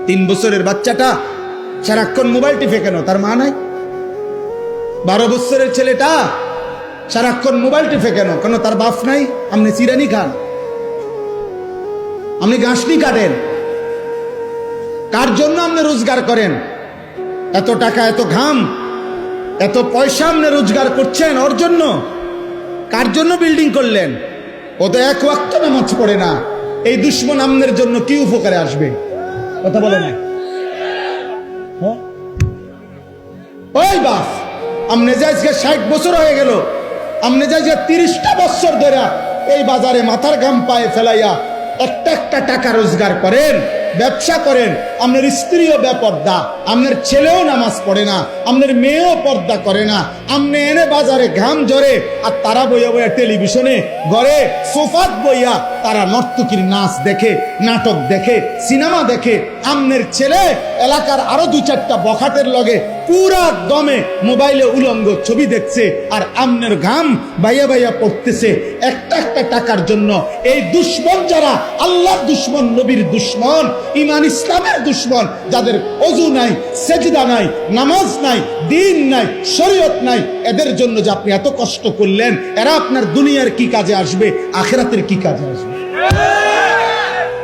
3 বছরের বাচ্চাটা সারাক্ষণ মোবাইল টিপে কেন? তার মা নাই? 12 বছরের ছেলেটা সারাক্ষণ মোবাইল টিপে কেন? কেন তার বাপ নাই? আপনি চিরানি খান, আপনি ঘাসনি কাটেন, কার জন্য আপনি রোজগার করেন? এত টাকা, এত ঘাম, এত পয়সা আপনি রোজগার করছেন ওর জন্য? কার জন্য বিল্ডিং করলেন? ও তো এক ওয়াক্ত নামাজ পড়ে না। এই দুশ্মন আমনের জন্য কি উপকারে আসবে? কথা বলে না। ওই বাপ, আমনে যে আজকে 60 বছর হয়ে গেল, আমনে যে আজকে 30টা বছর ধরে এই বাজারে মাথার ঘাম পায়ে ফেলাইয়া একটা একটা টাকা রোজগার করেন, ব্যবসা করেন। আপনার স্ত্রীও বেপর্দা, আপনার ছেলেও নামাজ পড়ে না, আপনার মেয়েও পর্দা করে না। আপনি এনে বাজারে ঘাম ঝরে, আর তারা বইয়া বইয়া টেলিভিশনে ঘরে সোফাত বইয়া তারা নর্তকীর নাচ দেখে, নাটক দেখে, সিনেমা দেখে। আপনার ছেলে এলাকার আরো 2-4টা বখাটের লগে পুরা দমে মোবাইলে উলঙ্গ ছবি দেখছে, আর আমনের ঘাম বাইয়া বাইয়া পড়তেছে একটা একটা টাকার জন্য। এই দুশ্মন যারা, আল্লাহর দুশ্মন, নবীর দুশ্মন, ইমান ইসলামের দুশ্মন, যাদের ওযু নাই, সেজদা নাই, নামাজ নাই, দিন নাই, শরীয়ত নাই, এদের জন্য যে আপনি এত কষ্ট করলেন, এরা আপনার দুনিয়ার কি কাজে আসবে, আখিরাতের কি কাজে আসবে?